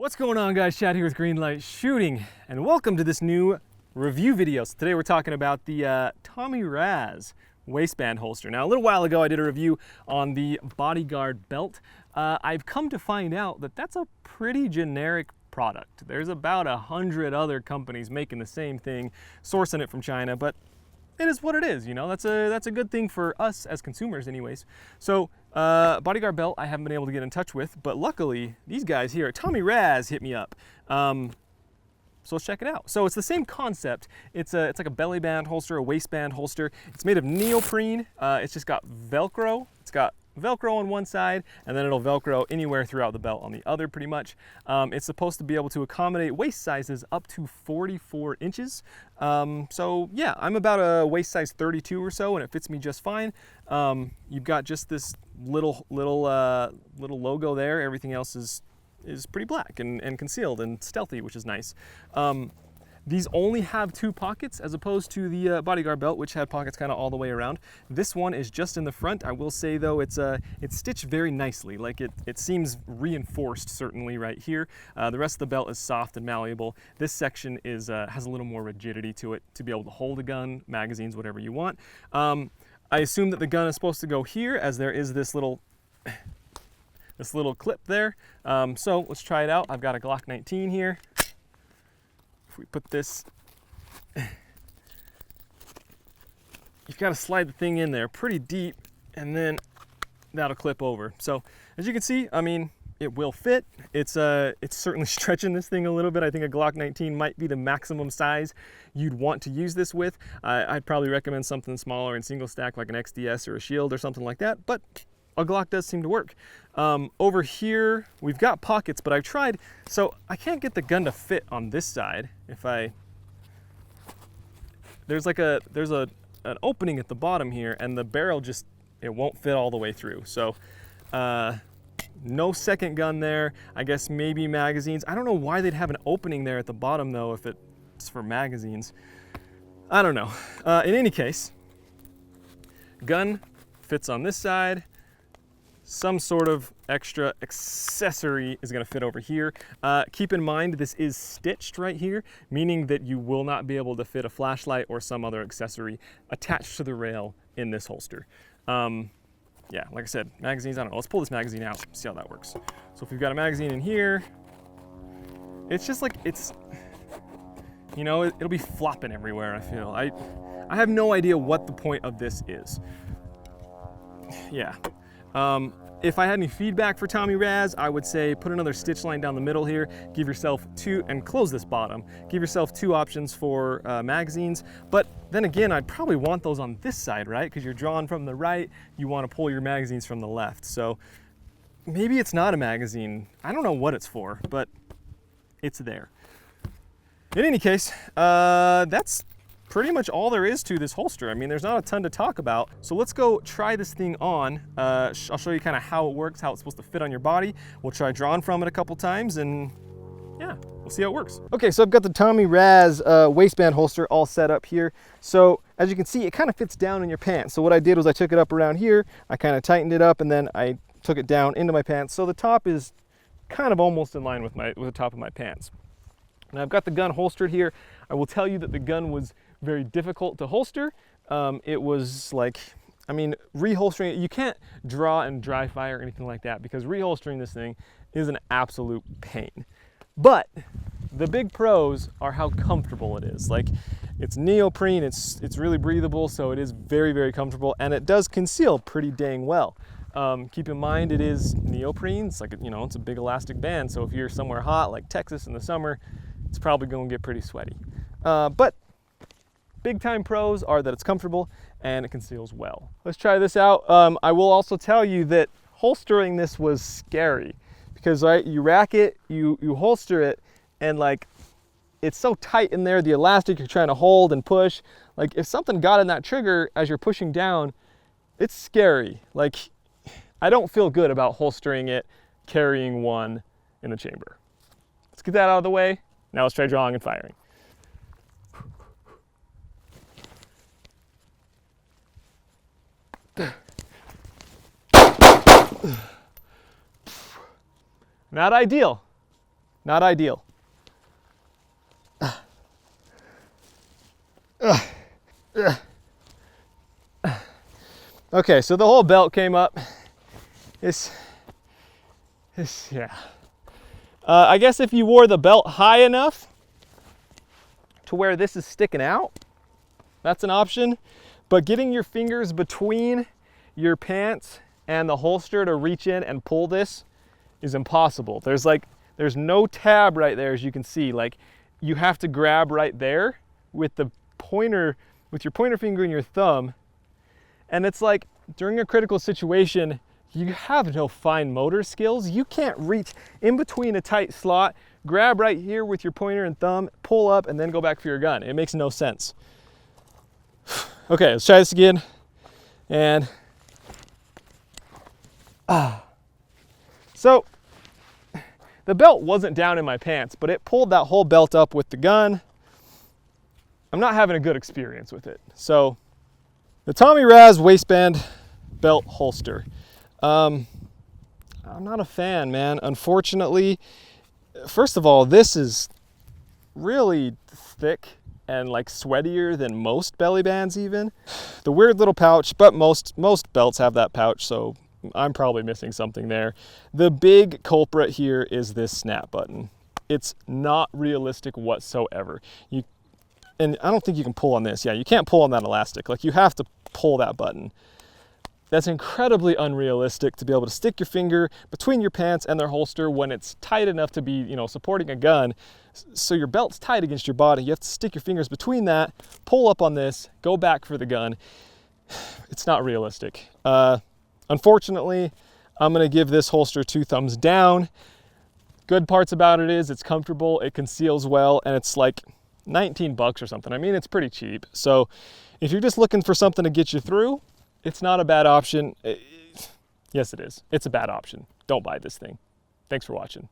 What's going on, guys? Chad here with Greenlight Shooting, and welcome to this new review video. So today we're talking about the Tommy Raz waistband holster. Now, a little while ago I did a review on the Bodyguard belt. I've come to find out that that's a pretty generic product. There's about 100 other companies making the same thing, sourcing it from China, but it is what it is, you know. That's a good thing for us as consumers anyways. So Bodyguard belt I haven't been able to get in touch with, but luckily these guys here at Tommy Raz hit me up. So let's check it out. So it's the same concept. It's like a belly band holster, a waistband holster. It's made of neoprene. It's just got Velcro. It's got Velcro on one side, and then it'll Velcro anywhere throughout the belt on the other, pretty much. It's supposed to be able to accommodate waist sizes up to 44 inches. So yeah, I'm about a waist size 32 or so, and it fits me just fine. You've got just this little logo there. Everything else is pretty black and concealed and stealthy, which is nice. These only have 2 pockets as opposed to the Bodyguard belt, which had pockets kind of all the way around. This one is just in the front. I will say though, it's stitched very nicely. Like it seems reinforced certainly right here. The rest of the belt is soft and malleable. This section is has a little more rigidity to it to be able to hold a gun, magazines, whatever you want. I assume that the gun is supposed to go here, as there is this little clip there. So let's try it out. I've got a Glock 19 here. If we put this, you've got to slide the thing in there pretty deep, and then that'll clip over. So as you can see, I mean, it will fit. It's certainly stretching this thing a little bit. I think a Glock 19 might be the maximum size you'd want to use this with. I'd probably recommend something smaller and single stack, like an XDS or a Shield or something like that, but a Glock does seem to work. Over here, we've got pockets, but I've tried, so I can't get the gun to fit on this side. There's an opening at the bottom here, and the barrel it won't fit all the way through. So no second gun there. I guess maybe magazines. I don't know why they'd have an opening there at the bottom though, if it's for magazines. I don't know. In any case, gun fits on this side. Some sort of extra accessory is going to fit over here. Keep in mind this is stitched right here, meaning that you will not be able to fit a flashlight or some other accessory attached to the rail in this holster. Yeah, like I said, magazines, I don't know. Let's pull this magazine out, see how that works. So if we've got a magazine in here, it's just like, you know, it'll be flopping everywhere, I feel. I have no idea what the point of this is. Yeah. If I had any feedback for Tommy Raz, I would say put another stitch line down the middle here, give yourself 2, and close this bottom. Give yourself 2 options for magazines, but then again, I'd probably want those on this side, right? Because you're drawn from the right, you want to pull your magazines from the left. So maybe it's not a magazine. I don't know what it's for, but it's there. In any case, that's pretty much all there is to this holster. I mean, there's not a ton to talk about. So let's go try this thing on. I'll show you kind of how it works, how it's supposed to fit on your body. We'll try drawing from it a couple times, and yeah, we'll see how it works. Okay, so I've got the Tommy Raz waistband holster all set up here. So as you can see, it kind of fits down in your pants. So what I did was I took it up around here, I kind of tightened it up, and then I took it down into my pants. So the top is kind of almost in line with the top of my pants. Now I've got the gun holstered here. I will tell you that the gun was very difficult to holster. It was like, I mean, reholstering it, you can't draw and dry fire or anything like that, because reholstering this thing is an absolute pain. But the big pros are how comfortable it is. Like, it's neoprene, it's really breathable, so it is very, very comfortable, and it does conceal pretty dang well. Keep in mind it is neoprene. It's like, you know, it's a big elastic band, so if you're somewhere hot like Texas in the summer, it's probably going to get pretty sweaty. But big time pros are that it's comfortable and it conceals well. Let's try this out. I will also tell you that holstering this was scary, because right, you rack it, you holster it, and like, it's so tight in there, the elastic you're trying to hold and push. Like, if something got in that trigger as you're pushing down, it's scary. Like, I don't feel good about holstering it, carrying one in the chamber. Let's get that out of the way. Now let's try drawing and firing. Not ideal. Not ideal. Okay, so the whole belt came up. Yeah. I guess if you wore the belt high enough to where this is sticking out, that's an option. But getting your fingers between your pants and the holster to reach in and pull this is impossible. There's no tab right there, as you can see. Like, you have to grab right there with the pointer, with your pointer finger and your thumb. And it's like, during a critical situation, you have no fine motor skills. You can't reach in between a tight slot, grab right here with your pointer and thumb, pull up, and then go back for your gun. It makes no sense. Okay, let's try this again. And so the belt wasn't down in my pants, but it pulled that whole belt up with the gun. I'm not having a good experience with it. So the Tommy Raz waistband belt holster. I'm not a fan, man. Unfortunately, first of all, this is really thick and like sweatier than most belly bands even. The weird little pouch, but most belts have that pouch, so I'm probably missing something there. The big culprit here is this snap button. It's not realistic whatsoever. And I don't think you can pull on this. Yeah, you can't pull on that elastic. Like, you have to pull that button. That's incredibly unrealistic to be able to stick your finger between your pants and their holster when it's tight enough to be, you know, supporting a gun. So your belt's tight against your body. You have to stick your fingers between that, pull up on this, go back for the gun. It's not realistic. Unfortunately, I'm gonna give this holster 2 thumbs down. Good parts about it is it's comfortable, it conceals well, and it's like 19 bucks or something. I mean, it's pretty cheap. So if you're just looking for something to get you through, it's not a bad option. Yes, it is. It's a bad option. Don't buy this thing. Thanks for watching.